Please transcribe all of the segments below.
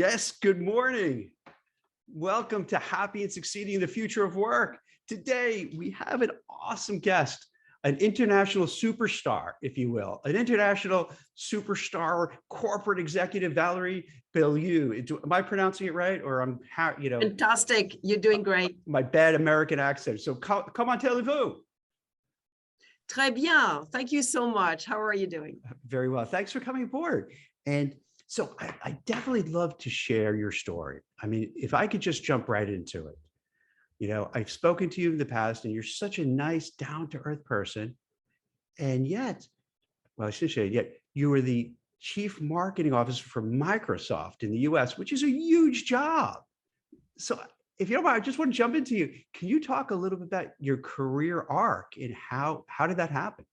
Yes, good morning. Welcome to Happy and Succeeding, the Future of Work. Today, we have an awesome guest, an international superstar, if you will, an international superstar corporate executive, Valerie Beaulieu. Am I pronouncing it right? Or Fantastic. You're doing great. My bad American accent. So come on, tell-vous. Très bien. Thank you so much. How are you doing? Very well. Thanks for coming aboard. And so I definitely love to share your story. I mean, if I could just jump right into it. You know, I've spoken to you in the past and you're such a nice, down-to-earth person. And yet, well, I should say, yet you were the chief marketing officer for Microsoft in the US, which is a huge job. So if you don't mind, I just want to jump into you. Can you talk a little bit about your career arc and how did that happen?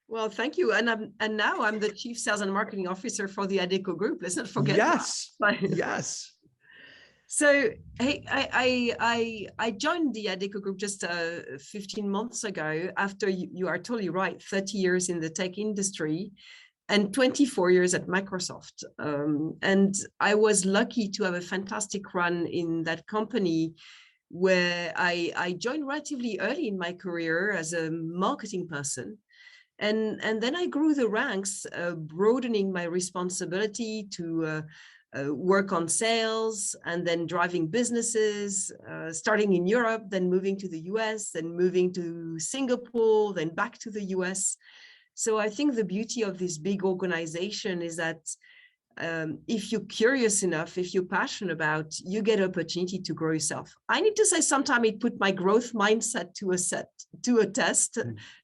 Well, thank you. And now I'm the chief sales and marketing officer for the Adecco Group. Let's not forget. Yes. That. Yes. So hey, I joined the Adecco Group just 15 months ago. After you are totally right, 30 years in the tech industry and 24 years at Microsoft. And I was lucky to have a fantastic run in that company, where I joined relatively early in my career as a marketing person. And then I grew the ranks, broadening my responsibility to work on sales and then driving businesses, starting in Europe, then moving to the US, then moving to Singapore, then back to the US. So I think the beauty of this big organization is that if you're curious enough, if you're passionate about, you get opportunity to grow yourself. I need to say, sometimes it put my growth mindset to a test,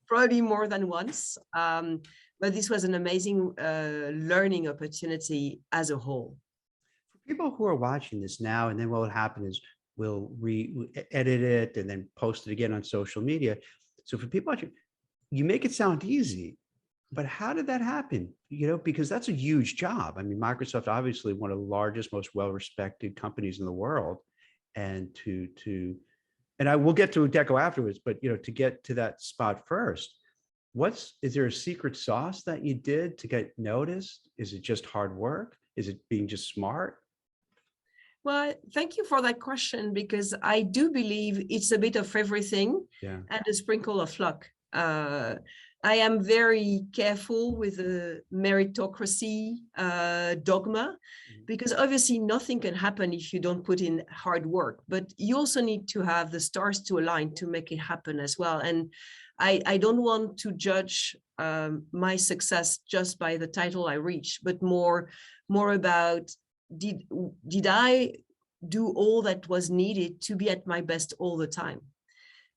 probably more than once. But this was an amazing learning opportunity as a whole. For people who are watching this now, and then what will happen is we'll edit it and then post it again on social media. So for people watching, you make it sound easy. But how did that happen? You know, because that's a huge job. I mean, Microsoft, obviously one of the largest, most well-respected companies in the world. And and I will get to Adecco afterwards, but, you know, to get to that spot first, is there a secret sauce that you did to get noticed? Is it just hard work? Is it being just smart? Well, thank you for that question, because I do believe it's a bit of everything and a sprinkle of luck. I am very careful with the meritocracy dogma, because obviously nothing can happen if you don't put in hard work, but you also need to have the stars to align to make it happen as well. And I don't want to judge my success just by the title I reach, but more about, did I do all that was needed to be at my best all the time?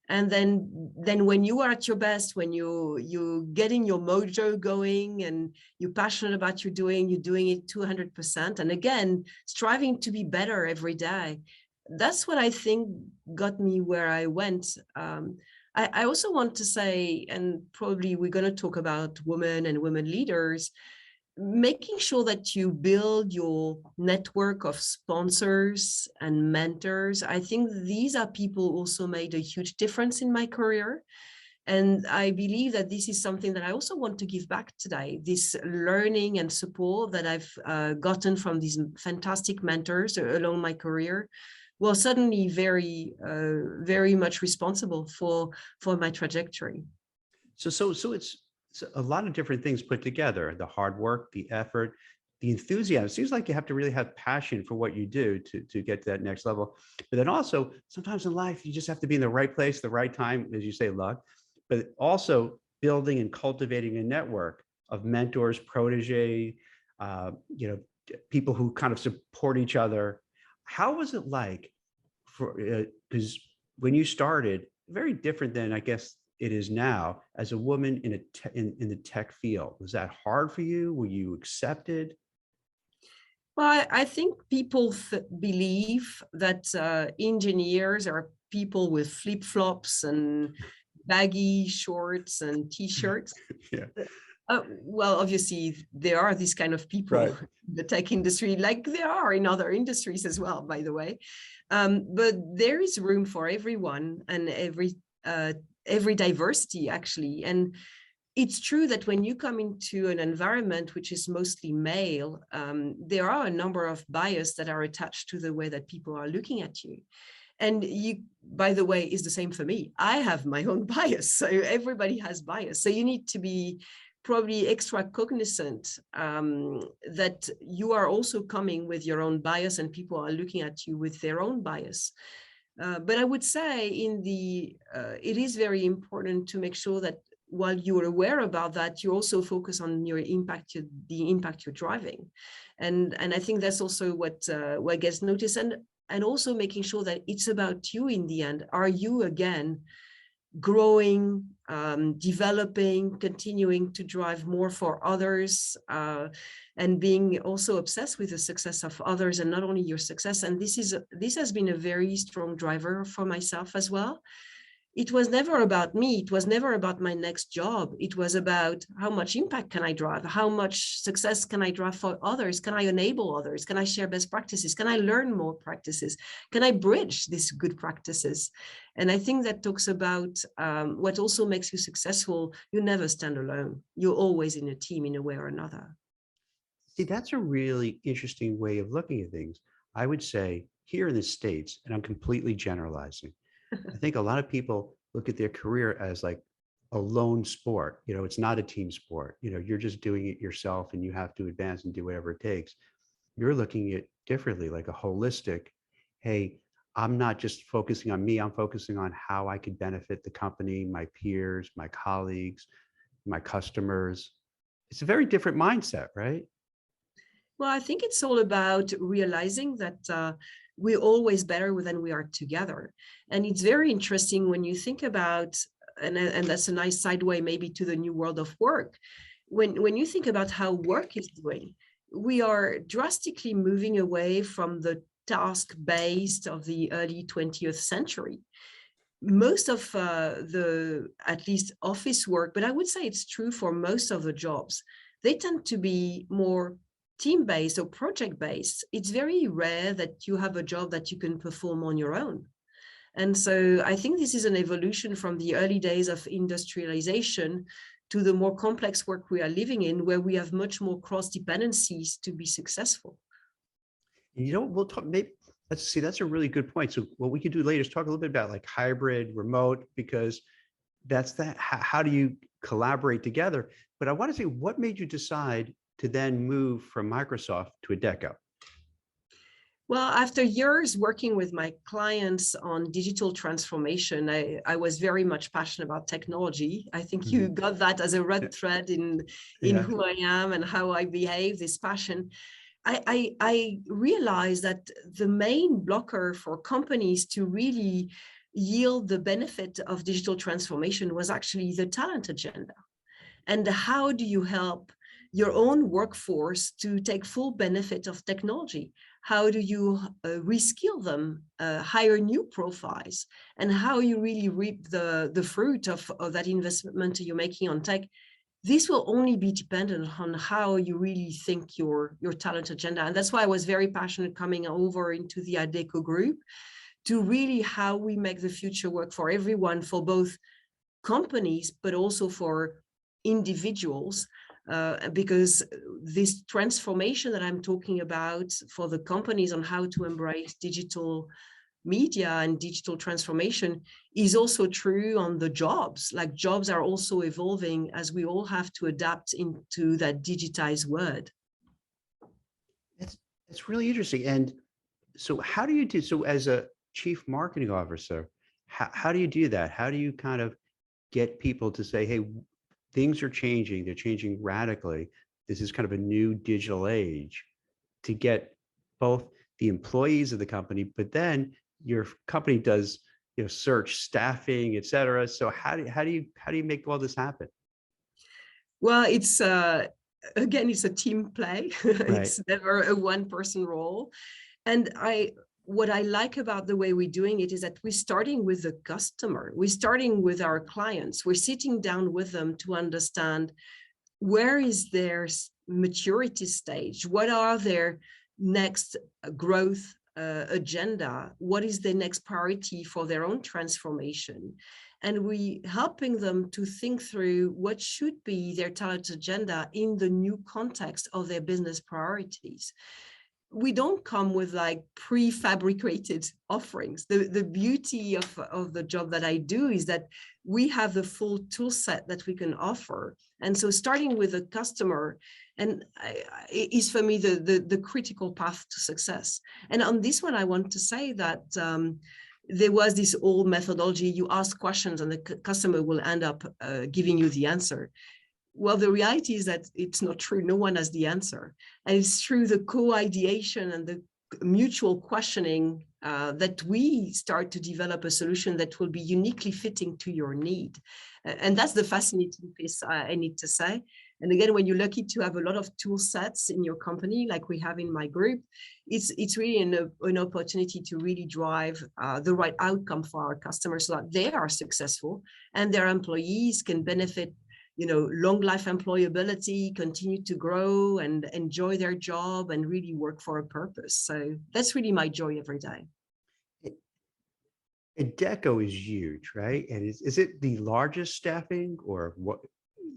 And then when you are at your best, when you getting your mojo going and you're passionate about you're doing it 200%. And again, striving to be better every day. That's what I think got me where I went. I also want to say, and probably we're going to talk about women and women leaders, making sure that you build your network of sponsors and mentors. I think these are people who also made a huge difference in my career. And I believe that this is something that I also want to give back today, this learning and support that I've gotten from these fantastic mentors along my career. Well, suddenly very much responsible for my trajectory. So it's a lot of different things put together: the hard work, the effort, the enthusiasm. It seems like you have to really have passion for what you do to get to that next level. But then also, sometimes in life, you just have to be in the right place, the right time, as you say, luck, but also building and cultivating a network of mentors, protege, you know, people who kind of support each other. How was it like because when you started, very different than, I guess, it is now, as a woman in the tech field? Was that hard for you? Were you accepted? Well, I think people believe that engineers are people with flip-flops and baggy shorts and t-shirts. Well, obviously, there are these kind of people in the tech industry, like there are in other industries as well, by the way. But there is room for everyone and every diversity, actually. And it's true that when you come into an environment which is mostly male, there are a number of bias that are attached to the way that people are looking at you. And you, by the way, is the same for me. I have my own bias, so everybody has bias. So you need to be probably extra cognizant that you are also coming with your own bias and people are looking at you with their own bias. But I would say it is very important to make sure that while you're aware about that, you also focus on your impact, the impact you're driving. And I think that's also what gets noticed. And also making sure that it's about you in the end. Are you, again, growing, developing, continuing to drive more for others, and being also obsessed with the success of others and not only your success? And this has been a very strong driver for myself as well. It was never about me. It was never about my next job. It was about how much impact can I drive? How much success can I drive for others? Can I enable others? Can I share best practices? Can I learn more practices? Can I bridge these good practices? And I think that talks about what also makes you successful. You never stand alone. You're always in a team in a way or another. See, that's a really interesting way of looking at things. I would say here in the States, and I'm completely generalizing, I think a lot of people look at their career as like a lone sport. It's not a team sport. You're just doing it yourself and you have to advance and do whatever it takes. You're looking at it differently, like a holistic, hey, I'm not just focusing on me, I'm focusing on how I could benefit the company, my peers, my colleagues, my customers. It's a very different mindset, right? Well, I think it's all about realizing that we're always better than we are together. And it's very interesting when you think about, and that's a nice sideway maybe to the new world of work. When you think about how work is doing, we are drastically moving away from the task-based of the early 20th century. Most of the, at least office work, but I would say it's true for most of the jobs, they tend to be more team-based or project-based. It's very rare that you have a job that you can perform on your own. And so I think this is an evolution from the early days of industrialization to the more complex work we are living in, where we have much more cross-dependencies to be successful. We'll talk, maybe, let's see, that's a really good point. So what we could do later is talk a little bit about like hybrid, remote, because that's that, how do you collaborate together? But I want to say, what made you decide to then move from Microsoft to Adecco? Well, after years working with my clients on digital transformation, I was very much passionate about technology. I think you got that as a red thread in who I am and how I behave, this passion. I realized that the main blocker for companies to really yield the benefit of digital transformation was actually the talent agenda. And how do you help your own workforce to take full benefit of technology? How do you reskill them, hire new profiles, and how you really reap the fruit of that investment you're making on tech? This will only be dependent on how you really think your talent agenda. And that's why I was very passionate coming over into the Adecco Group to really how we make the future work for everyone, for both companies, but also for individuals. Because this transformation that I'm talking about for the companies on how to embrace digital media and digital transformation is also true on the jobs. Like jobs are also evolving as we all have to adapt into that digitized world. That's really interesting. And so how do you do, so as a chief marketing officer, how do you do that? How do you kind of get people to say, hey, things are changing, they're changing radically. This is kind of a new digital age, to get both the employees of the company, but then your company does, search, staffing, et cetera. So how do you make all this happen? Well, it's again, it's a team play. Right. It's never a one-person role. And what I like about the way we're doing it is that we're starting with the customer. We're starting with our clients. We're sitting down with them to understand where is their maturity stage? What are their next growth agenda? What is the next priority for their own transformation? and we helping them to think through what should be their talent agenda in the new context of their business priorities. We don't come with like prefabricated offerings. The beauty of the job that I do is that we have the full tool set that we can offer. And so starting with a customer is for me the critical path to success. And on this one, I want to say that there was this old methodology, you ask questions and the customer will end up giving you the answer. Well, the reality is that it's not true. No one has the answer. And it's through the co-ideation and the mutual questioning that we start to develop a solution that will be uniquely fitting to your need. And that's the fascinating piece, I need to say. And again, when you're lucky to have a lot of tool sets in your company, like we have in my group, it's really an opportunity to really drive the right outcome for our customers so that they are successful and their employees can benefit, long life employability, continue to grow and enjoy their job and really work for a purpose. So that's really my joy every day. Adecco is huge, right? And is it the largest staffing, or what?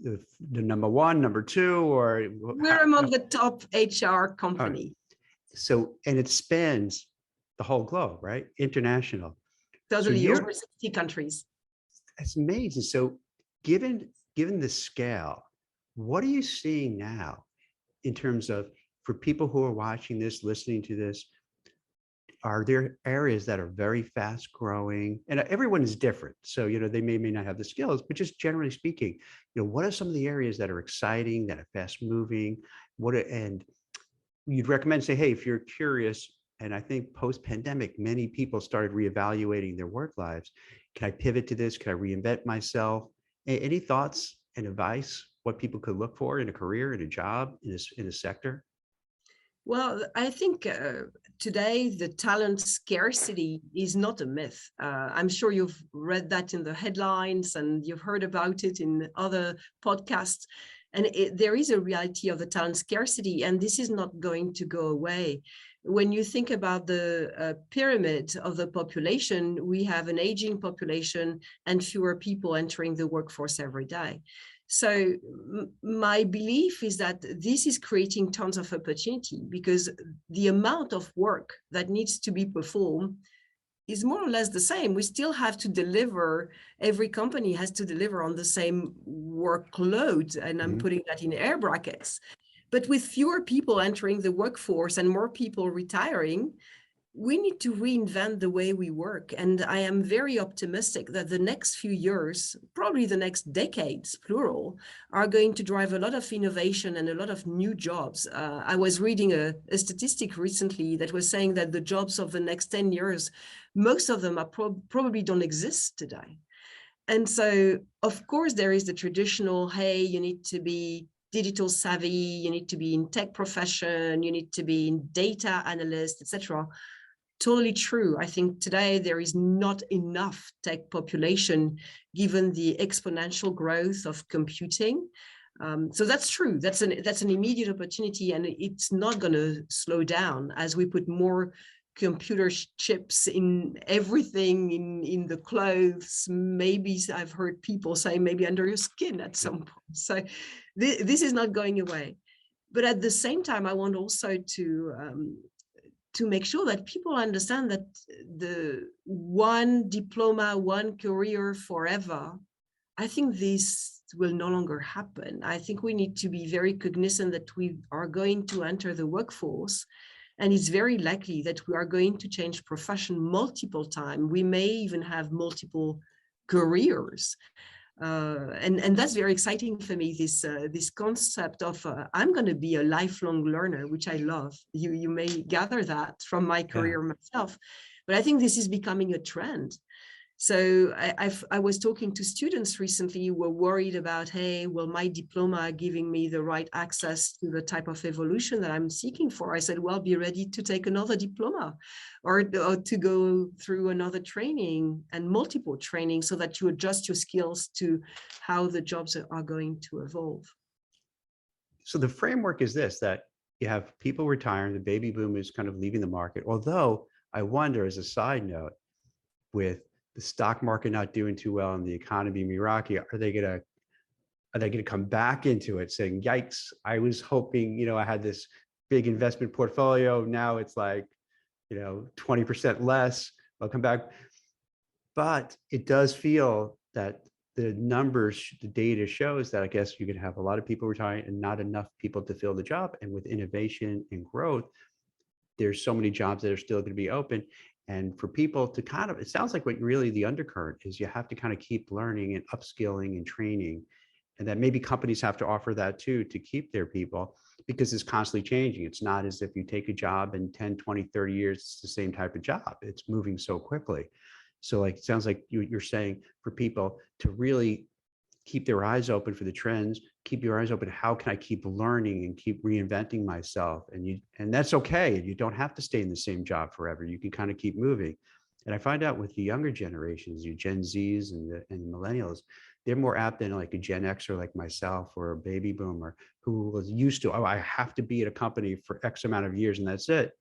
The number one, number two, or we're among the top HR company. So, and it spans the whole globe, right? International. Totally, so over 60 countries. That's amazing. So given the scale, what are you seeing now in terms of, for people who are watching this, listening to this, are there areas that are very fast growing? And everyone is different. So, they may not have the skills, but just generally speaking, what are some of the areas that are exciting, that are fast moving? And you'd recommend, say, hey, if you're curious, and I think post-pandemic, many people started reevaluating their work lives. Can I pivot to this? Can I reinvent myself? Any thoughts and advice, what people could look for in a career, in a job, in a sector? Well, I think today the talent scarcity is not a myth. I'm sure you've read that in the headlines and you've heard about it in other podcasts. And there is a reality of the talent scarcity, and this is not going to go away. When you think about the pyramid of the population, we have an aging population and fewer people entering the workforce every day. So my belief is that this is creating tons of opportunity, because the amount of work that needs to be performed is more or less the same. We still have to deliver, every company has to deliver on the same workload, and I'm putting that in air brackets. But with fewer people entering the workforce and more people retiring, we need to reinvent the way we work. And I am very optimistic that the next few years, probably the next decades, plural, are going to drive a lot of innovation and a lot of new jobs. I was reading a statistic recently that was saying that the jobs of the next 10 years, most of them are probably don't exist today. And so, of course, there is the traditional, hey, you need to be digital savvy, you need to be in tech profession, you need to be in data analyst, etc. Totally true. I think today there is not enough tech population given the exponential growth of computing. So that's true. That's an immediate opportunity, and it's not going to slow down as we put more computer chips in everything, in the clothes. Maybe I've heard people say maybe under your skin at some point. So this is not going away. But at the same time, I want also to make sure that people understand that the one diploma, one career forever, I think this will no longer happen. I think we need to be very cognizant that we are going to enter the workforce, and it's very likely that we are going to change profession multiple times. We may even have multiple careers. And that's very exciting for me, this concept of I'm going to be a lifelong learner, which I love. You may gather that from my career myself, but I think this is becoming a trend. So I was talking to students recently who were worried about, hey, will my diploma giving me the right access to the type of evolution that I'm seeking for? I said, well, be ready to take another diploma or to go through another training and multiple training so that you adjust your skills to how the jobs are going to evolve. So the framework is this, that you have people retiring, the baby boom is kind of leaving the market. Although I wonder, as a side note, with the stock market not doing too well and the economy being rocky, are they going to come back into it saying, yikes, I was hoping, I had this big investment portfolio. Now it's like, 20% less. I'll come back. But it does feel that the numbers, the data shows that I guess you could have a lot of people retiring and not enough people to fill the job. And with innovation and growth, there's so many jobs that are still going to be open. And for people to kind of, it sounds like what really the undercurrent is, you have to kind of keep learning and upskilling and training. And that maybe companies have to offer that too, to keep their people, because it's constantly changing. It's not as if you take a job in 10, 20, 30 years, it's the same type of job. It's moving so quickly. So like, it sounds like you're saying for people to really keep their eyes open for the trends, keep your eyes open. How can I keep learning and keep reinventing myself? And that's okay. You don't have to stay in the same job forever. You can kind of keep moving. And I find out with the younger generations, you Gen Zs and millennials, they're more apt than like a Gen Xer like myself or a baby boomer who was used to, I have to be at a company for X amount of years and that's it.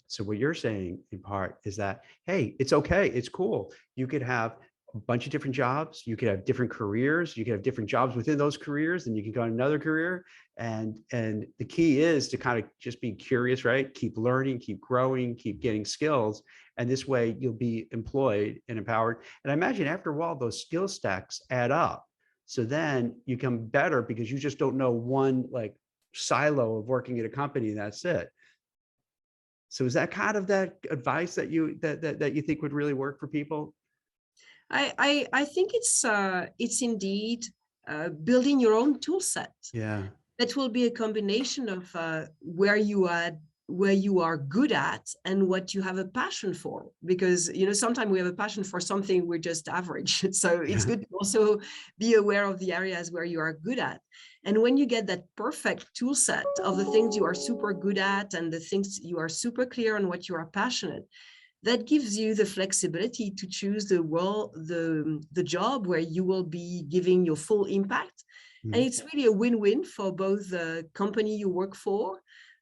So what you're saying in part is that, hey, it's okay. It's cool. You could have a bunch of different jobs. You could have different careers. You could have different jobs within those careers, and you can go on another career. And the key is to kind of just be curious, right? Keep learning, keep growing, keep getting skills. And this way you'll be employed and empowered. And I imagine after a while, those skill stacks add up. So then you become better because you just don't know one like silo of working at a company and that's it. So is that kind of that advice that you think would really work for people? I think it's indeed building your own tool set. Yeah. That will be a combination of where you are good at and what you have a passion for, because sometimes we have a passion for something we're just average. So it's good to also be aware of the areas where you are good at. And when you get that perfect tool set of the things you are super good at and the things you are super clear on what you are passionate, that gives you the flexibility to choose the job where you will be giving your full impact. And it's really a win-win for both the company you work for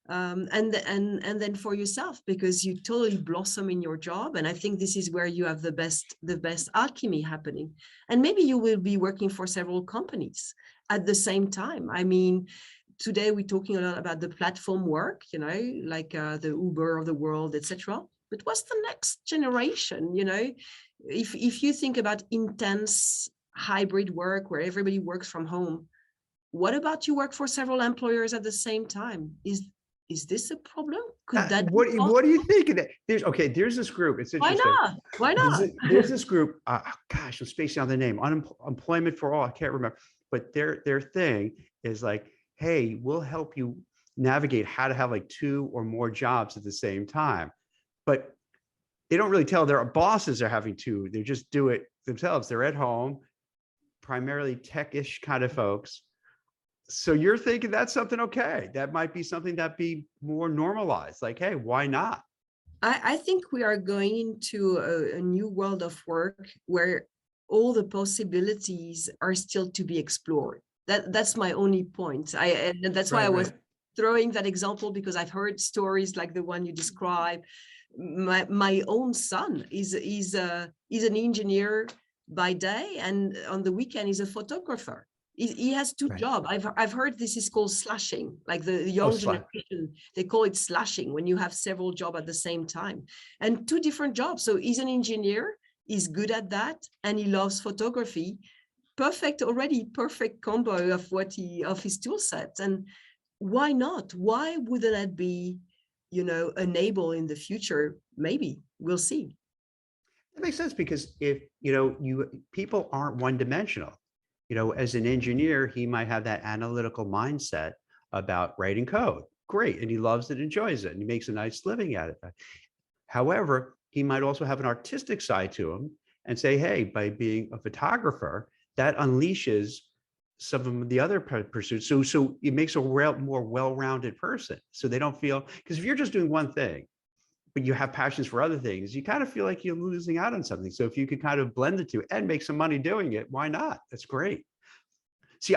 and then for yourself, because you totally blossom in your job. And I think this is where you have the best alchemy happening. And maybe you will be working for several companies at the same time. I mean, today we're talking a lot about the platform work, like the Uber of the world, etc. But what's the next generation? If you think about intense hybrid work where everybody works from home, what about you work for several employers at the same time? Is this a problem? Could that what do you think of that? There's this group. It's interesting. Why not? There's this group. Gosh, I'm spacing on the name. Unemployment for all. I can't remember. But their thing is like, hey, we'll help you navigate how to have like 2 or more jobs at the same time. But they don't really tell their bosses they're having 2. They just do it themselves. They're at home, primarily tech-ish kind of folks. So you're thinking that's something okay. That might be something that be more normalized. Like, hey, why not? I think we are going into a new world of work where all the possibilities are still to be explored. That's my only point. And that's why I was throwing that example, because I've heard stories like the one you described. My own son is an engineer by day, and on the weekend he's a photographer. He has 2 jobs. I've heard this is called slashing, like the young generation, they call it slashing when you have several jobs at the same time and 2 different jobs. So he's an engineer, he's good at that, and he loves photography. Perfect combo of his tool set. And why not? Why wouldn't that be, enable in the future? Maybe we'll see. That makes sense, because if people aren't one-dimensional. As an engineer, he might have that analytical mindset about writing code. Great. And he loves it, enjoys it, and he makes a nice living at it. However, he might also have an artistic side to him and say, hey, by being a photographer, that unleashes some of the other pursuits. So it makes a more well-rounded person. So they don't feel, because if you're just doing one thing, but you have passions for other things, you kind of feel like you're losing out on something. So if you could kind of blend the 2 and make some money doing it, why not? That's great.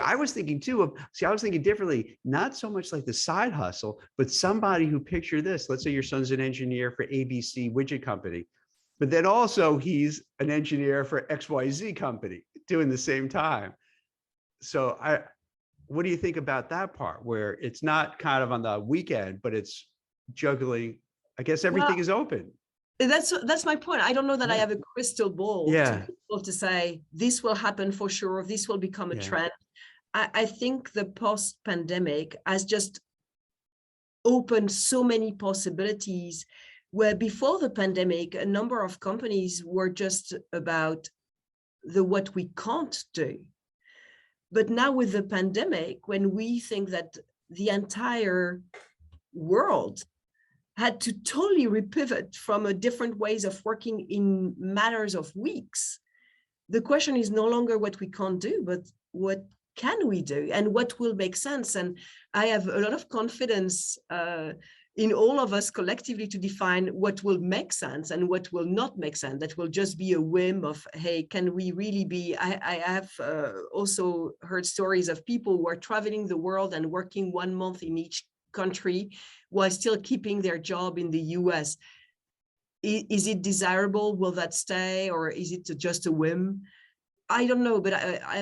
I was thinking differently, not so much like the side hustle, but somebody who, picture this, let's say your son's an engineer for ABC widget company. but then also he's an engineer for XYZ company doing the same time. So what do you think about that part where it's not kind of on the weekend, but it's juggling? I guess Well, everything is open. that's my point. I don't know that I Yeah. have a crystal ball to Yeah. be able to say this will happen for sure, this will become a Yeah. trend. I think the post-pandemic has just opened so many possibilities, where before the pandemic, a number of companies were just about what we can't do. But now with the pandemic, when we think that the entire world had to totally repivot from a different ways of working in matters of weeks, the question is no longer what we can't do, but what can we do and what will make sense. And I have a lot of confidence in all of us collectively to define what will make sense and what will not make sense. That will just be a whim of, hey, can we really be, I have also heard stories of people who are traveling the world and working 1 month in each country while still keeping their job in the US. Is it desirable? Will that stay, or is it just a whim? I don't know, but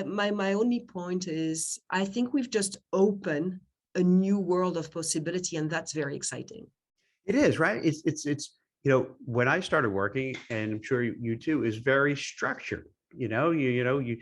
my only point is I think we've just opened a new world of possibility, and that's very exciting. It is, right? When I started working, and I'm sure you too, is very structured. You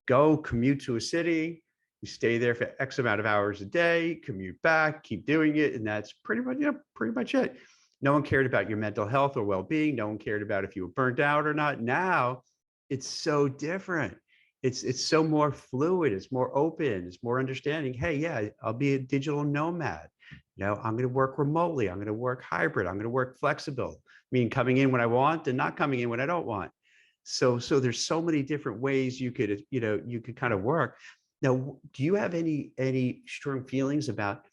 go commute to a city, you stay there for X amount of hours a day, commute back, keep doing it, and that's pretty much it. No one cared about your mental health or well-being. No one cared about if you were burnt out or not. Now it's so different. It's so more fluid. It's more open. It's more understanding. Hey, yeah, I'll be a digital nomad. I'm going to work remotely. I'm going to work hybrid. I'm going to work flexible, meaning coming in when I want and not coming in when I don't want. So there's so many different ways you could kind of work. Now, do you have any strong feelings about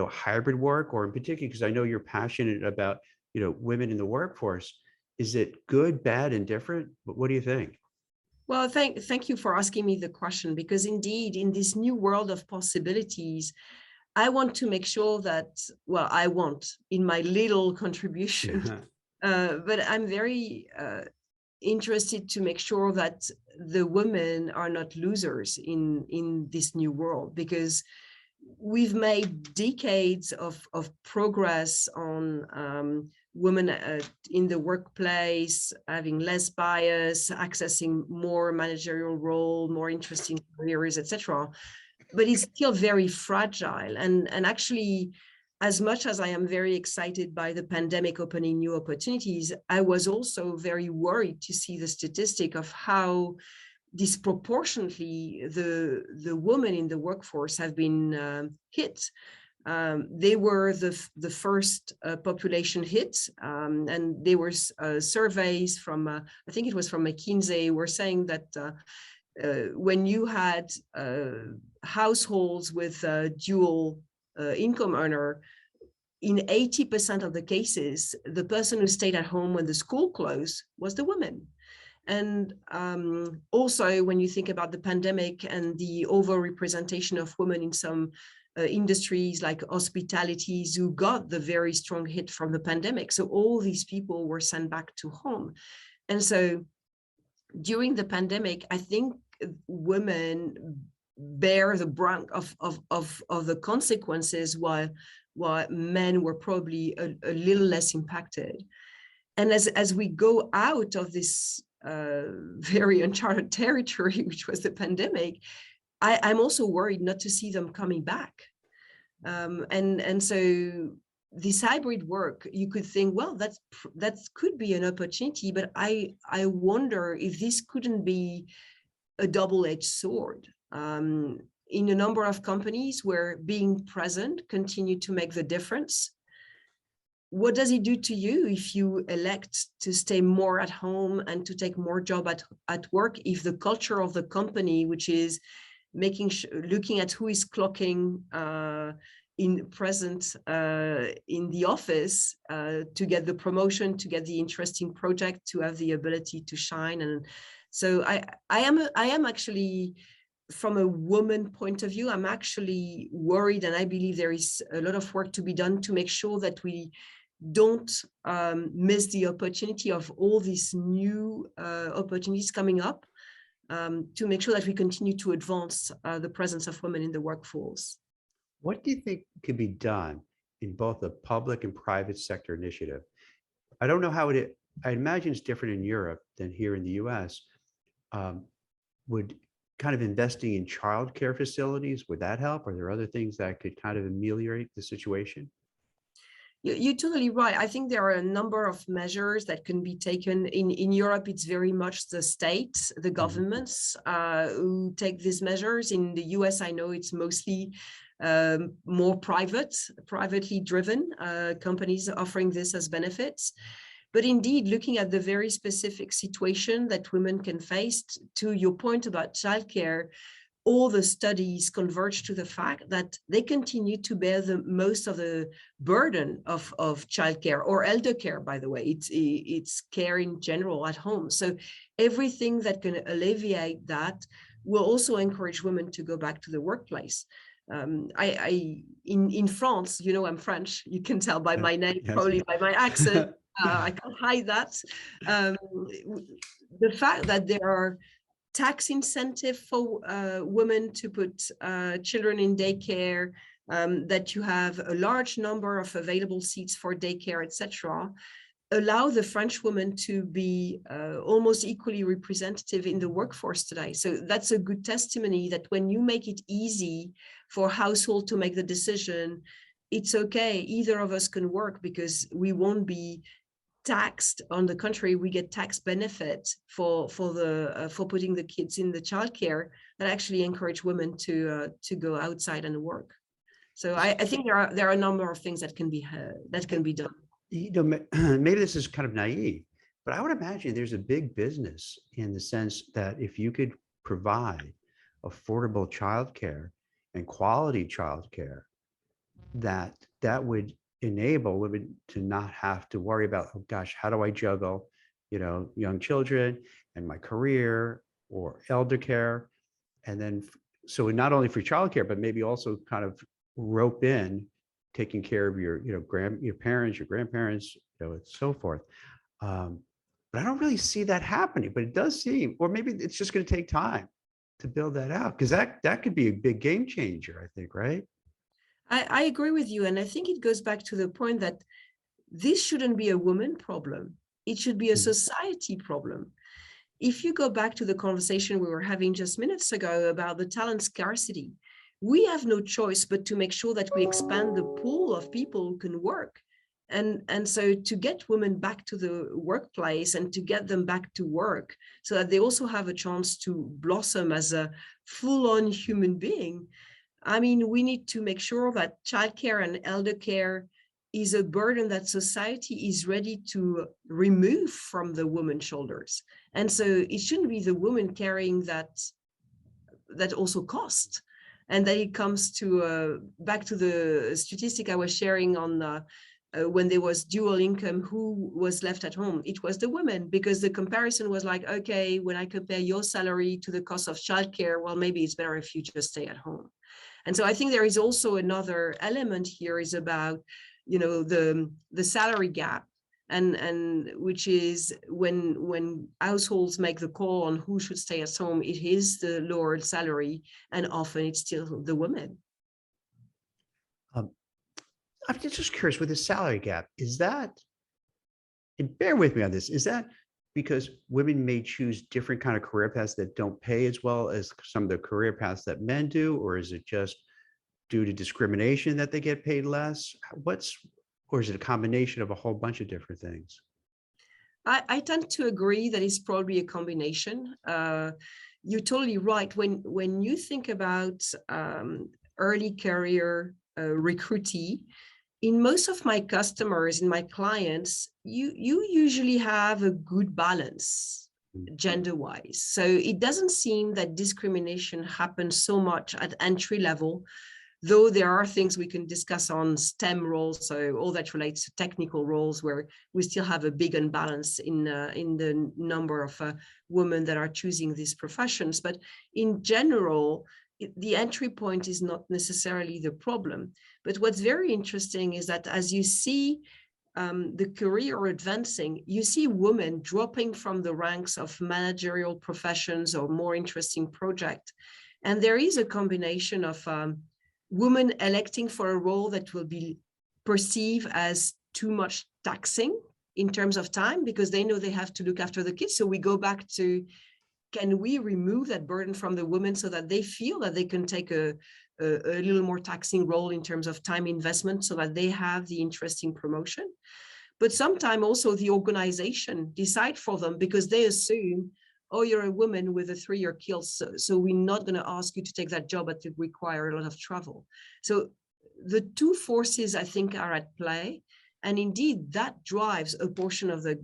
hybrid work, or in particular, because I know you're passionate about women in the workforce? Is it good, bad, and different? What do you think? Well, thank you for asking me the question, because indeed, in this new world of possibilities, I want to make sure that, well, I want in my little contribution, but I'm very interested to make sure that the women are not losers in this new world, because we've made decades of progress on women in the workplace, having less bias, accessing more managerial role, more interesting careers, etc. But it's still very fragile. And actually, as much as I am very excited by the pandemic opening new opportunities, I was also very worried to see the statistic of how disproportionately the women in the workforce have been hit. They were the first population hit, and there were surveys from, I think it was from McKinsey, were saying that when you had households with dual income earner, in 80% of the cases, the person who stayed at home when the school closed was the woman. And also, when you think about the pandemic and the overrepresentation of women in some industries like hospitality, who got the very strong hit from the pandemic. So all these people were sent back to home. And so during the pandemic, I think women bear the brunt of the consequences, while men were probably a little less impacted. And as we go out of this very uncharted territory, which was the pandemic, I'm also worried not to see them coming back. And so this hybrid work, you could think, well, that could be an opportunity, but I wonder if this couldn't be a double-edged sword. In a number of companies where being present continued to make the difference, what does it do to you if you elect to stay more at home and to take more job at work, if the culture of the company, which is looking at who is clocking in present in the office to get the promotion, to get the interesting project, to have the ability to shine. And so I am actually, from a woman point of view, I'm actually worried, and I believe there is a lot of work to be done to make sure that we don't miss the opportunity of all these new opportunities coming up, to make sure that we continue to advance the presence of women in the workforce. What do you think could be done in both the public and private sector initiative? I don't know how it, I imagine it's different in Europe than here in the US. Would kind of investing in childcare facilities, would that help? Are there other things that could kind of ameliorate the situation? You're totally right. I think there are a number of measures that can be taken. In Europe, it's very much the states, the governments who take these measures. In the US, I know it's mostly more privately driven companies offering this as benefits. But indeed, looking at the very specific situation that women can face, to your point about childcare, all the studies converge to the fact that they continue to bear the most of the burden of childcare or elder care, by the way. It's care in general at home. So everything that can alleviate that will also encourage women to go back to the workplace. In France, you know, I'm French, you can tell by my name, Yes. probably by my accent. I can't hide that. The fact that there are tax incentive for women to put children in daycare, that you have a large number of available seats for daycare, etc., allow the French women to be almost equally representative in the workforce today. So that's a good testimony that when you make it easy for household to make the decision, it's okay, either of us can work because we won't be taxed. On the contrary, we get tax benefit for putting the kids in the childcare that actually encourage women to go outside and work. So I think there are a number of things that can be done. You know, maybe this is kind of naive, but I would imagine there's a big business in the sense that if you could provide affordable childcare and quality childcare, that would enable women to not have to worry about, oh gosh, how do I juggle, you know, young children and my career or elder care? And then, so not only for childcare, but maybe also kind of rope in taking care of your, you know, your parents, your grandparents, you know, and so forth. But I don't really see that happening, but it does seem, or maybe it's just going to take time to build that out, because that could be a big game changer, I think, right? I agree with you. And I think it goes back to the point that this shouldn't be a woman problem. It should be a society problem. If you go back to the conversation we were having just minutes ago about the talent scarcity, we have no choice but to make sure that we expand the pool of people who can work. And so to get women back to the workplace and to get them back to work so that they also have a chance to blossom as a full-on human being, I mean, we need to make sure that childcare and elder care is a burden that society is ready to remove from the woman's shoulders. And so it shouldn't be the woman carrying that also cost. And then it comes to back to the statistic I was sharing on when there was dual income, who was left at home? It was the women, because the comparison was like, okay, when I compare your salary to the cost of childcare, well, maybe it's better if you just stay at home. And so I think there is also another element here is about, you know, the salary gap, and which is when households make the call on who should stay at home, it is the lower salary, and often it's still the women. I'm just curious with the salary gap, is that, and bear with me on this, is that because women may choose different kind of career paths that don't pay as well as some of the career paths that men do, or is it just due to discrimination that they get paid less? Or is it a combination of a whole bunch of different things? I tend to agree that it's probably a combination. You're totally right. When you think about early career recruitee, in most of my customers, in my clients, you usually have a good balance gender-wise. So it doesn't seem that discrimination happens so much at entry level, though there are things we can discuss on STEM roles, so all that relates to technical roles, where we still have a big imbalance in the number of women that are choosing these professions. But in general, the entry point is not necessarily the problem. But what's very interesting is that as you see the career advancing, you see women dropping from the ranks of managerial professions or more interesting project. And there is a combination of women electing for a role that will be perceived as too much taxing in terms of time, because they know they have to look after the kids. So we go back to, can we remove that burden from the women so that they feel that they can take a little more taxing role in terms of time investment so that they have the interesting promotion? But sometimes also the organization decide for them because they assume, oh, you're a woman with a 3-year course, so we're not going to ask you to take that job that would require a lot of travel. So the two forces, I think, are at play. And indeed, that drives a portion of the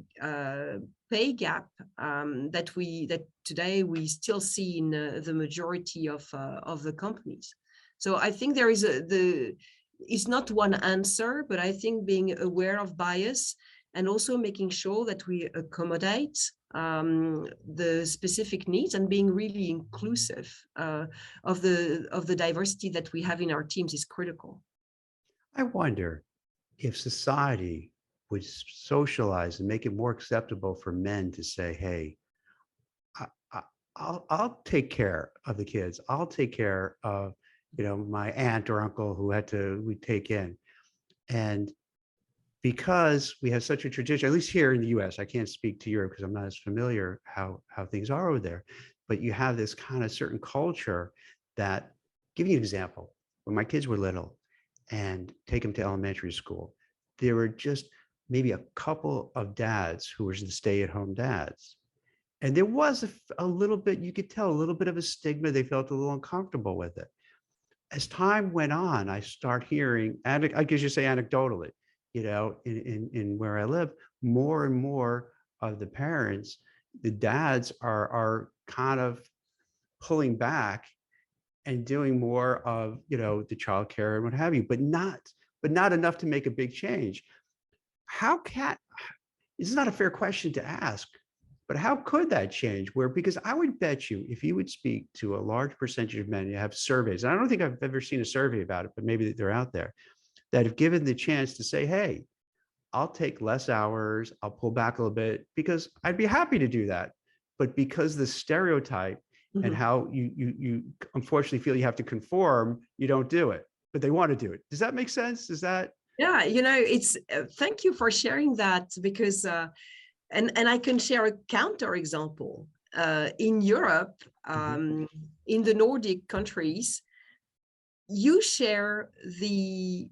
pay gap that today we still see in the majority of the companies. So I think there is it's not one answer, but I think being aware of bias and also making sure that we accommodate the specific needs and being really inclusive of the diversity that we have in our teams is critical. I wonder if society would socialize and make it more acceptable for men to say, hey, I'll take care of the kids. I'll take care of, my aunt or uncle who we take in. And because we have such a tradition, at least here in the US, I can't speak to Europe because I'm not as familiar how things are over there, but you have this kind of certain culture that, give you an example, when my kids were little and take them to elementary school, there were just maybe a couple of dads who were the stay-at-home dads. And there was a little bit, you could tell, a little bit of a stigma. They felt a little uncomfortable with it. As time went on, I start hearing, I guess you say anecdotally, in where I live, more and more of the parents, the dads are kind of pulling back and doing more of, the childcare and what have you, but not enough to make a big change. This is not a fair question to ask, but how could that change? Because I would bet you, if you would speak to a large percentage of men, you have surveys, and I don't think I've ever seen a survey about it, but maybe they're out there, that have given the chance to say, hey, I'll take less hours, I'll pull back a little bit, because I'd be happy to do that. But because the stereotype and how you unfortunately feel you have to conform, you don't do it, but they want to do it. Does that make sense? Yeah, it's thank you for sharing that, because and I can share a counter example. In Europe, in the Nordic countries, you share the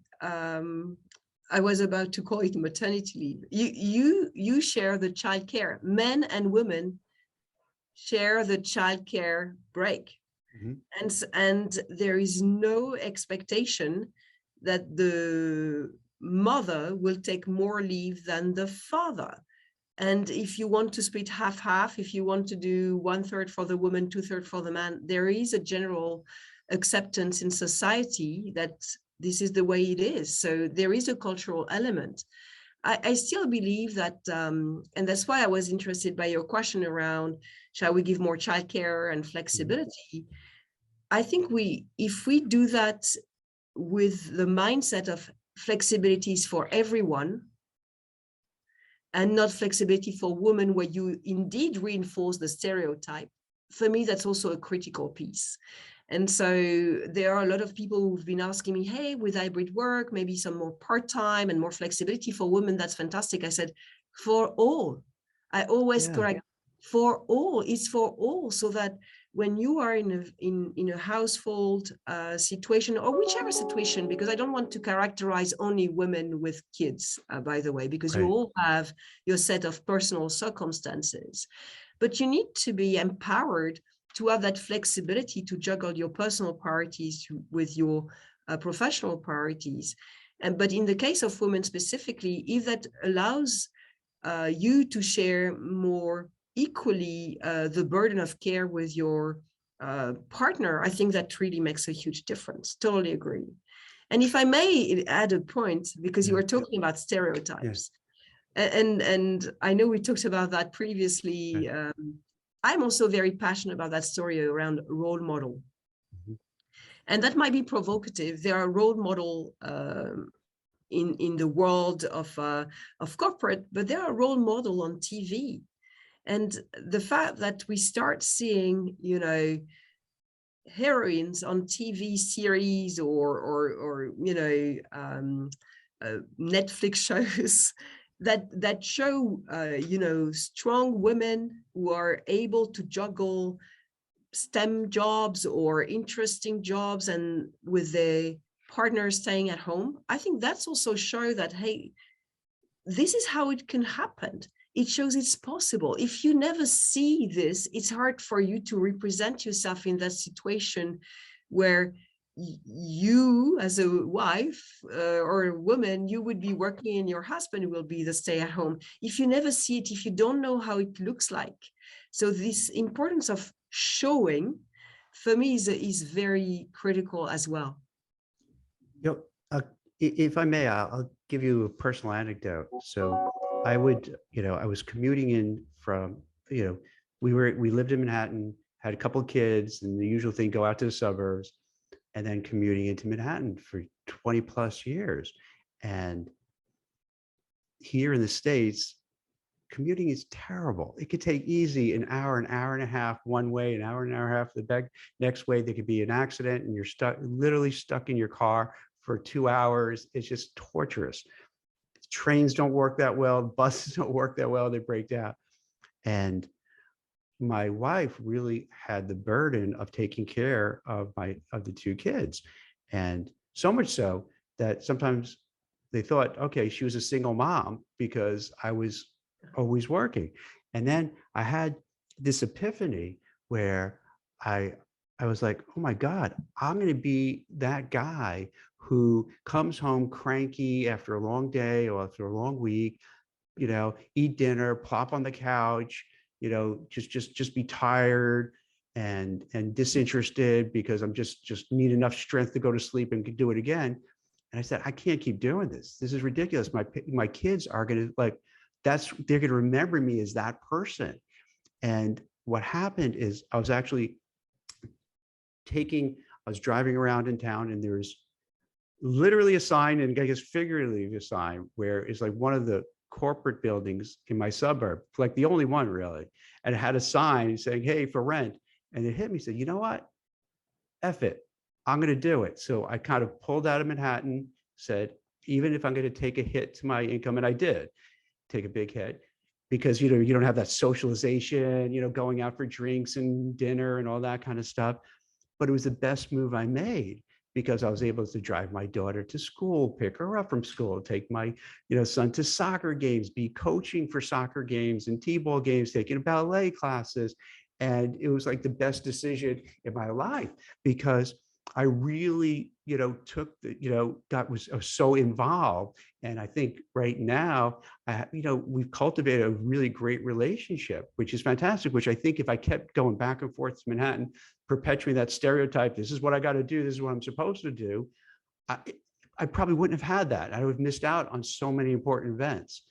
I was about to call it maternity leave. You share the childcare. Men and women share the childcare break, and there is no expectation that the mother will take more leave than the father. And if you want to split half, if you want to do 1/3 for the woman, 2/3 for the man, there is a general acceptance in society that this is the way it is. So there is a cultural element. I still believe that, and that's why I was interested by your question around, shall we give more childcare and flexibility? I think if we do that with the mindset of flexibilities for everyone, and not flexibility for women, where you indeed reinforce the stereotype, for me, that's also a critical piece. And so there are a lot of people who've been asking me, hey, with hybrid work, maybe some more part-time and more flexibility for women, that's fantastic. I said, for all. I always correct, for all, it's for all, so that when you are in a household situation, or whichever situation, because I don't want to characterize only women with kids, by the way, because you all have your set of personal circumstances, but you need to be empowered to have that flexibility to juggle your personal priorities with your professional priorities. But in the case of women specifically, if that allows you to share more equally the burden of care with your partner, I think that really makes a huge difference. Totally agree. And if I may add a point, because you were talking about stereotypes, and I know we talked about that previously. I'm also very passionate about that story around role model. And that might be provocative. There are role model in the world of corporate, but they're a role model on TV. And the fact that we start seeing, you know, heroines on TV series or you know, Netflix shows that show you know, strong women who are able to juggle STEM jobs or interesting jobs and with their partner staying at home. I think that's also show that, hey, this is how it can happen. It shows it's possible. If you never see this, it's hard for you to represent yourself in that situation where you as a wife or a woman, you would be working and your husband will be the stay at home. If you never see it, if you don't know how it looks like. So this importance of showing for me is very critical as well. You know, if I may, I'll give you a personal anecdote. So I would, you know, I was commuting in from, you know, we lived in Manhattan, had a couple of kids, and the usual thing, go out to the suburbs, and then commuting into Manhattan for 20 plus years. And here in the States, commuting is terrible. It could take easy an hour and a half one way, an hour and a half the back. Next way, there could be an accident and you're stuck, literally stuck in your car for 2 hours. It's just torturous. Trains don't work that well. Buses don't work that well. They break down. And my wife really had the burden of taking care of the 2 kids. And so much so that sometimes they thought, okay, she was a single mom because I was always working. And then I had this epiphany where I was like, oh my God, I'm going to be that guy who comes home cranky after a long day or after a long week, you know, eat dinner, plop on the couch, you know, just be tired and disinterested because I'm just need enough strength to go to sleep and do it again. And I said, I can't keep doing this. This is ridiculous. My kids are going to like, they're going to remember me as that person. And what happened is I was actually I was driving around in town and there's literally a sign, and I guess figuratively a sign, where it's like one of the corporate buildings in my suburb, like the only one really. And it had a sign saying, hey, for rent. And it hit me, said, you know what? F it. I'm going to do it. So I kind of pulled out of Manhattan, said, even if I'm going to take a hit to my income, and I did take a big hit, because you know you don't have that socialization, you know, going out for drinks and dinner and all that kind of stuff. But it was the best move I made because I was able to drive my daughter to school, pick her up from school, take my son to soccer games, be coaching for soccer games and t-ball games, taking ballet classes. And it was like the best decision in my life because I really, took was so involved. And I think right now, we've cultivated a really great relationship, which is fantastic, which I think if I kept going back and forth to Manhattan, perpetuating that stereotype, this is what I got to do, this is what I'm supposed to do, I probably wouldn't have had that. I would have missed out on so many important events.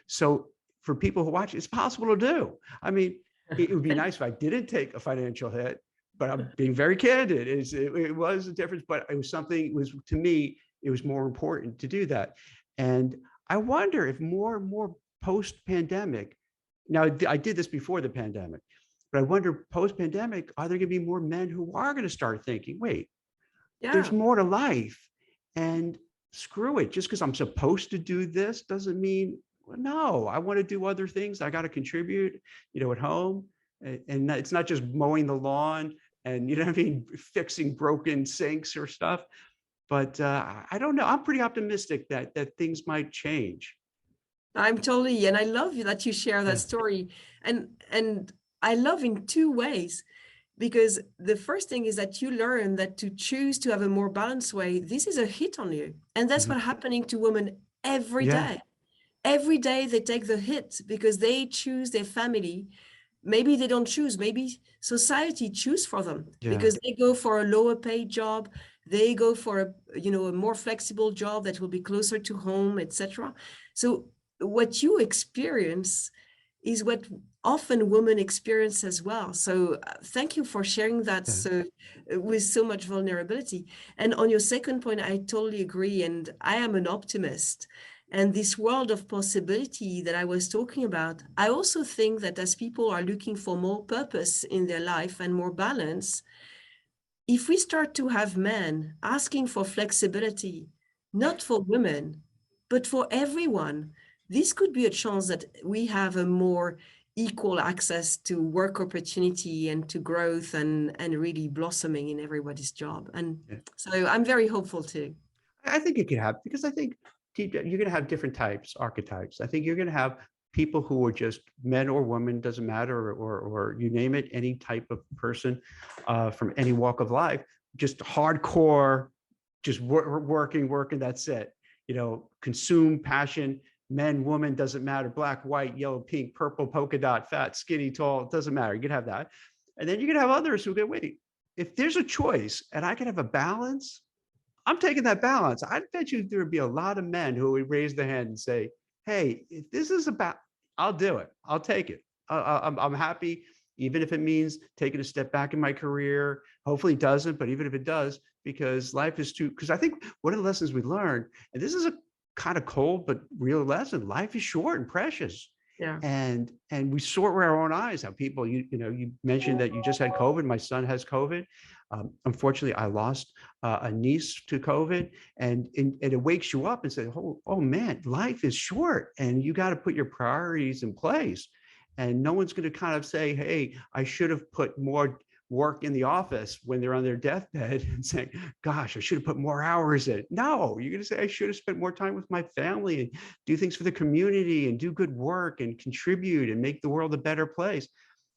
So for people who watch, it's possible to do. I mean, it would be nice if I didn't take a financial hit, but I'm being very candid. It was a difference, but it was something, to me, it was more important to do that. And I wonder if more and more post-pandemic, now I did this before the pandemic, but I wonder post-pandemic, are there going to be more men who are going to start thinking, wait, there's more to life, and screw it. Just because I'm supposed to do this doesn't mean, well, no, I want to do other things. I got to contribute, at home. And it's not just mowing the lawn and, fixing broken sinks or stuff. But I don't know. I'm pretty optimistic that things might change. I'm totally, and I love that you share that story. And I love in two ways, because the first thing is that you learn that to choose to have a more balanced way, this is a hit on you. And that's what's happening to women every day. Every day they take the hit because they choose their family. Maybe they don't choose, maybe society choose for them because they go for a lower paid job. They go for a more flexible job that will be closer to home, etc. So what you experience is what often women experience as well. So thank you for sharing that with so much vulnerability. And on your second point, I totally agree. And I am an optimist. And this world of possibility that I was talking about, I also think that as people are looking for more purpose in their life and more balance, if we start to have men asking for flexibility, not for women, but for everyone, this could be a chance that we have a more equal access to work opportunity and to growth and really blossoming in everybody's job. And so I'm very hopeful too. I think it could happen because I think you're going to have different types, archetypes. I think you're going to have people who are just men or women, doesn't matter, or you name it, any type of person from any walk of life, just hardcore, just working, that's it. You know, consume, passion, men, woman, doesn't matter, black, white, yellow, pink, purple, polka dot, fat, skinny, tall, it doesn't matter. You can have that. And then you can have others who go, wait, if there's a choice and I can have a balance, I'm taking that balance. I bet you there would be a lot of men who would raise their hand and say, hey, if this is about, I'll do it. I'll take it. I'm happy, even if it means taking a step back in my career. Hopefully it doesn't, but even if it does, because life is too, because I think one of the lessons we learned, and this is a kind of cold, but real lesson, life is short and precious. Yeah. And we saw it with our own eyes how people, you mentioned that you just had COVID. My son has COVID. Unfortunately, I lost a niece to COVID, and it wakes you up and says, oh man, life is short, and you got to put your priorities in place. And no one's going to kind of say, hey, I should have put more work in the office when they're on their deathbed and saying, gosh, I should have put more hours in. No, you're going to say, I should have spent more time with my family and do things for the community and do good work and contribute and make the world a better place.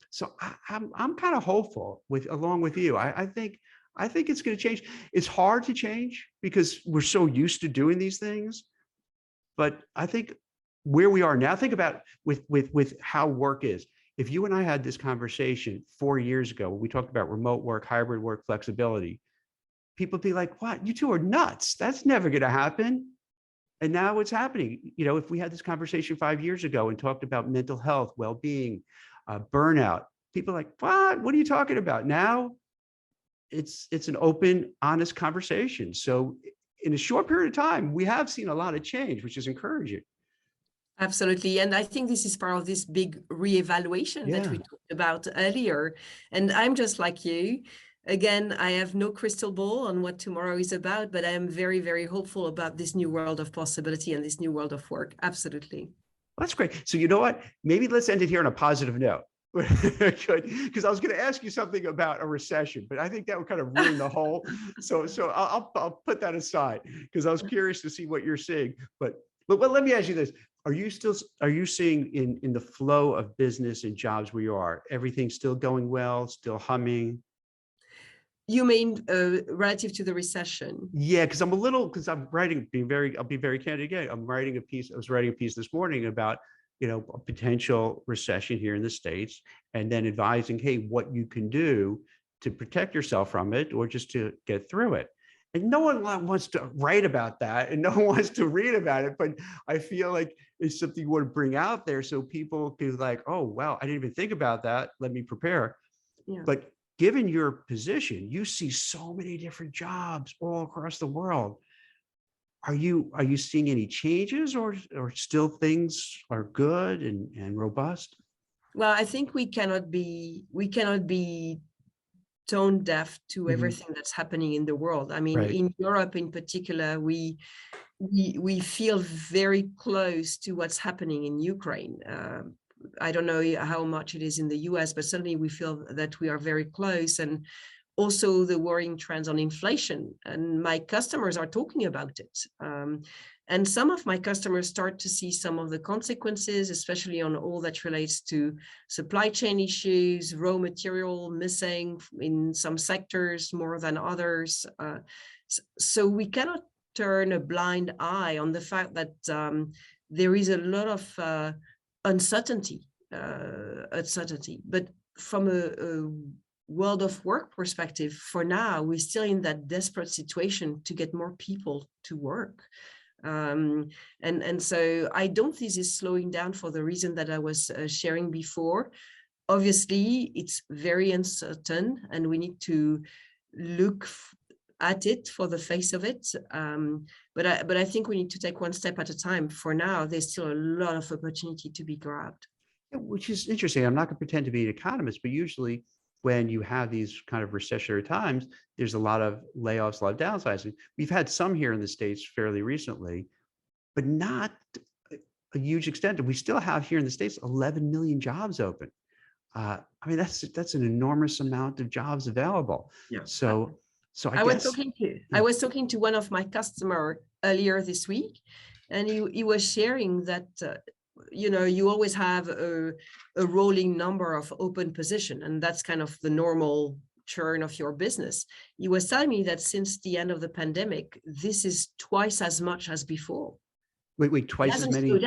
So I'm kind of hopeful along with you. I think it's going to change. It's hard to change because we're so used to doing these things. But I think where we are now, think about with how work is. If you and I had this conversation 4 years ago, when we talked about remote work, hybrid work, flexibility, people would be like, what? You two are nuts. That's never going to happen. And now it's happening. You know, if we had this conversation 5 years ago and talked about mental health, well-being, burnout, people are like, what are you talking about? Now it's an open, honest conversation. So in a short period of time, we have seen a lot of change, which is encouraging. Absolutely. And I think this is part of this big reevaluation that we talked about earlier. And I'm just like you. Again, I have no crystal ball on what tomorrow is about, but I am very, very hopeful about this new world of possibility and this new world of work. Absolutely. That's great. So you know what? Maybe let's end it here on a positive note. Because I was going to ask you something about a recession, but I think that would kind of ruin the whole. So I'll put that aside because I was curious to see what you're seeing. But let me ask you this. Are you seeing in the flow of business and jobs where you are, everything still going well, still humming? You mean relative to the recession? Yeah, because I'm writing, I'll be very candid again. I was writing a piece this morning about, a potential recession here in the States, and then advising, hey, what you can do to protect yourself from it or just to get through it. And no one wants to write about that and no one wants to read about it. But I feel like it's something you want to bring out there so people can like, oh, wow, I didn't even think about that. Let me prepare. Yeah. But given your position, you see so many different jobs all across the world. Are you seeing any changes or still things are good and robust? Well, I think we cannot be tone deaf to everything that's happening in the world. I mean, in Europe in particular, we feel very close to what's happening in Ukraine. I don't know how much it is in the US, but certainly we feel that we are very close. And also the worrying trends on inflation. And my customers are talking about it. And some of my customers start to see some of the consequences, especially on all that relates to supply chain issues, raw material missing in some sectors more than others. So we cannot turn a blind eye on the fact that there is a lot of uncertainty. But from a world of work perspective, for now, we're still in that desperate situation to get more people to work. And so I don't think this is slowing down for the reason that I was sharing before. Obviously, it's very uncertain, and we need to look at it for the face of it. But I think we need to take one step at a time. For now, there's still a lot of opportunity to be grabbed. Which is interesting. I'm not going to pretend to be an economist, but usually when you have these kind of recessionary times, there's a lot of layoffs, a lot of downsizing. We've had some here in the States fairly recently, but not a huge extent. We still have here in the States 11 million jobs open. I mean, that's an enormous amount of jobs available. Yeah. So I was guess talking to one of my customer earlier this week, and he was sharing that you always have a rolling number of open position, and that's kind of the normal churn of your business. He was telling me that since the end of the pandemic, this is twice as much as before. Wait, twice as many?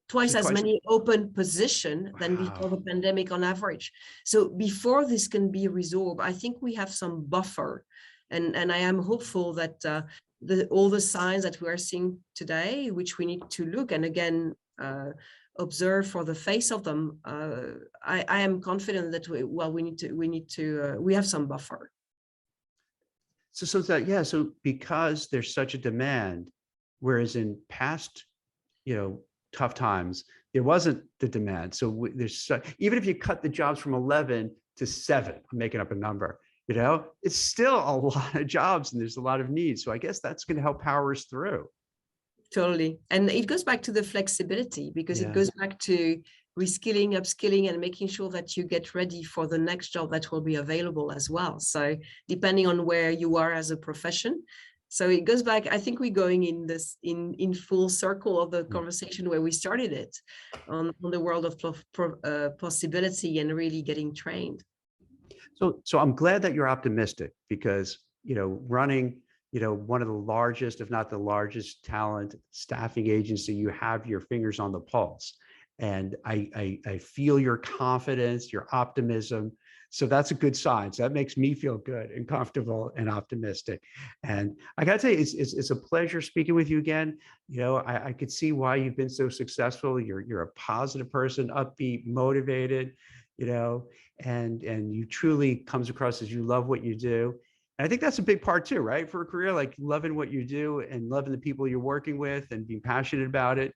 Twice as many open position than before the pandemic on average. So before this can be resolved, I think we have some buffer. And I am hopeful that all the signs that we are seeing today, which we need to look and again observe for the face of them, I am confident that we have some buffer. So because there's such a demand, whereas in past, tough times, there wasn't the demand. So even if you cut the jobs from 11 to 7, I'm making up a number, it's still a lot of jobs and there's a lot of needs. So I guess that's going to help power us through. Totally. And it goes back to the flexibility, because it goes back to reskilling, upskilling, and making sure that you get ready for the next job that will be available as well. So depending on where you are as a profession. So it goes back, I think we're going in full circle of the conversation where we started it on the world of possibility and really getting trained. So I'm glad that you're optimistic, because, running, one of the largest, if not the largest talent staffing agency, you have your fingers on the pulse. And I feel your confidence, your optimism. So that's a good sign. So that makes me feel good and comfortable and optimistic. And I got to tell you, it's a pleasure speaking with you again. I could see why you've been so successful. You're a positive person, upbeat, motivated, and you truly comes across as you love what you do. And I think that's a big part too, right? For a career, like loving what you do and loving the people you're working with and being passionate about it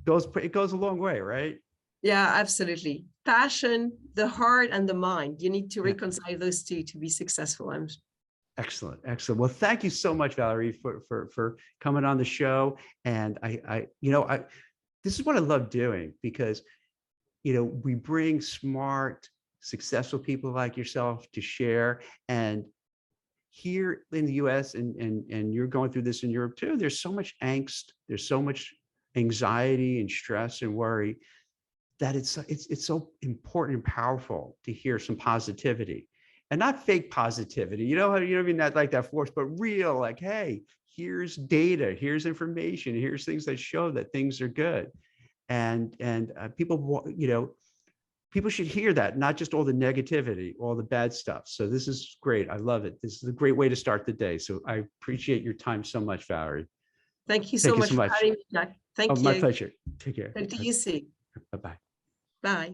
goes a long way, right? Yeah, absolutely. Passion, the heart and the mind. You need to reconcile those two to be successful. Excellent. Well, thank you so much, Valerie, for coming on the show. And this is what I love doing, because, we bring smart, successful people like yourself to share. And here in the US, and you're going through this in Europe too, there's so much angst, there's so much anxiety and stress and worry, that it's so important and powerful to hear some positivity, and not fake positivity. You don't mean that like that force, but real, like, hey, here's data, here's information, here's things that show that things are good. And people should hear that, not just all the negativity, all the bad stuff. So this is great. I love it. This is a great way to start the day. So I appreciate your time so much, Valerie. Thank you so much for having me, Jack. Thank you. My pleasure. Take care. Talk to you soon. Bye-bye. Bye.